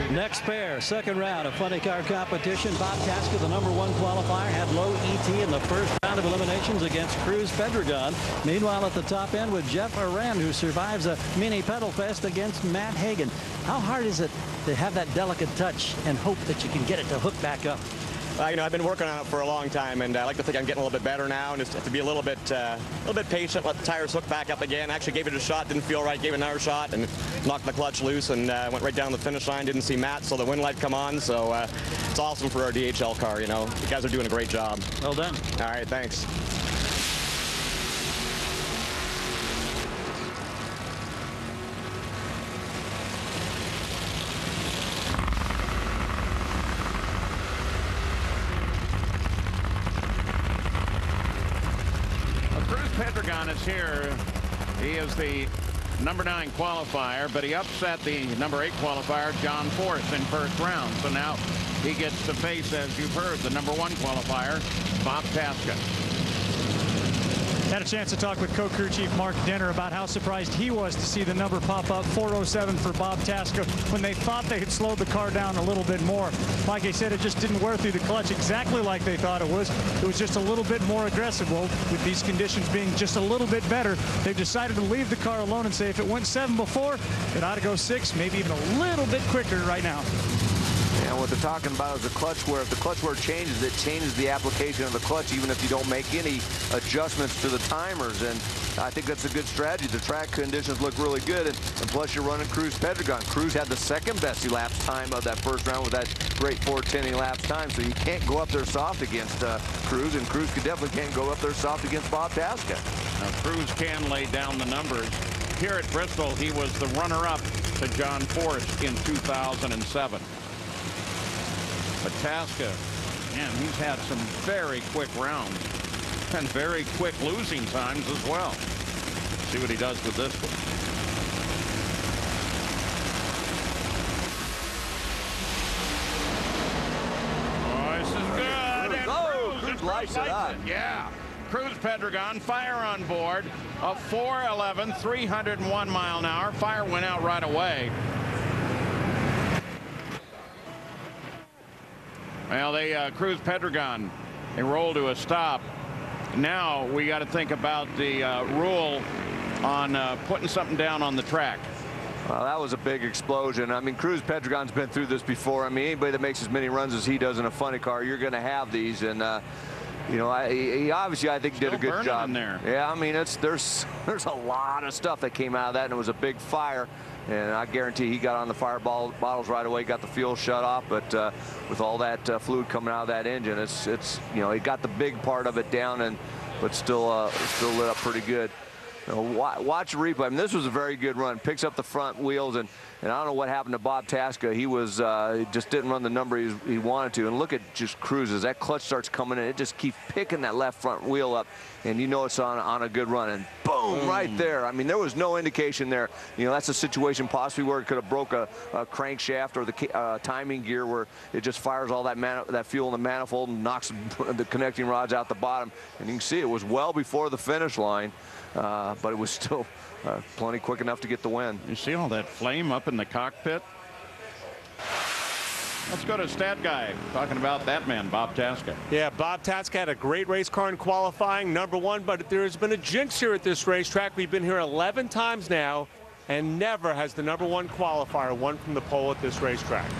Next pair, second round of funny car competition. Bob Tasca, the #1 qualifier, had low ET in the first round of eliminations against Cruz Pedregon. Meanwhile, at the top end with Jeff Arend, who survives a mini pedal fest against Matt Hagan. How hard is it to have that delicate touch and hope that you can get it to hook back up? You know, I've been working on it for a long time, and I like to think I'm getting a little bit better now, and just have to be a little bit patient, let the tires hook back up again. Actually gave it a shot, didn't feel right, gave it another shot, and knocked the clutch loose, and went right down the finish line. Didn't see Matt, so the wind light come on. So it's awesome for our DHL car. You know, you guys are doing a great job. Well done. All right, thanks. Cruz Pedregon is here. He is the #9 qualifier, but he upset the #8 qualifier, John Force, in first round. So now he gets to face, as you've heard, the #1 qualifier, Bob Tasca. Had a chance to talk with co-crew chief Mark Denner about how surprised he was to see the number pop up 407 for Bob Tasca when they thought they had slowed the car down a little bit more. Like I said, it just didn't wear through the clutch exactly like they thought it was. It was just a little bit more aggressive. Well, with these conditions being just a little bit better, they've decided to leave the car alone and say if it went 7 before, it ought to go 6, maybe even a little bit quicker right now. And what they're talking about is the clutch wear. If the clutch wear changes, it changes the application of the clutch, even if you don't make any adjustments to the timers. And I think that's a good strategy. The track conditions look really good, and plus you're running Cruz Pedregon. Cruz had the second best elapsed time of that first round with that great 4:10 elapsed time, so you can't go up there soft against Cruz, and Cruz definitely can't go up there soft against Bob Tasca. Now, Cruz can lay down the numbers. Here at Bristol, he was the runner-up to John Force in 2007. But Tasca, man, he's had some very quick rounds and very quick losing times as well. See what he does with this one. Oh, this is good. And Cruz lights it up. Yeah. Cruz Pedregon, fire on board. A 411, 301 mile an hour. Fire went out right away. Well, Cruz Pedregon, they roll to a stop. Now we got to think about the rule on putting something down on the track. Well, that was a big explosion. I mean, Cruz Pedregon's been through this before. I mean, anybody that makes as many runs as he does in a funny car, you're going to have these. And you know, he obviously, I think, did a good job in there. Yeah, I mean, there's a lot of stuff that came out of that, and it was a big fire. And I guarantee he got on the fire bottles right away, got the fuel shut off. But with all that fluid coming out of that engine, it's you know, he got the big part of it down, but still lit up pretty good. You know, watch the replay. I mean, this was a very good run. Picks up the front wheels, and I don't know what happened to Bob Tasca. He was just didn't run the number he wanted to. And look at just Cruz as that clutch starts coming in. It just keeps picking that left front wheel up, and you know it's on a good run. And boom, right there. I mean, there was no indication there. You know, that's a situation possibly where it could have broke a crankshaft or the timing gear, where it just fires all that fuel in the manifold and knocks the connecting rods out the bottom. And you can see it was well before the finish line, but it was still plenty quick enough to get the win. You see all that flame up in the cockpit? Let's go to Stat Guy talking about that man, Bob Tasca. Yeah, Bob Tasca had a great race car in qualifying, #1, but there's been a jinx here at this racetrack. We've been here 11 times now, and never has the #1 qualifier won from the pole at this racetrack.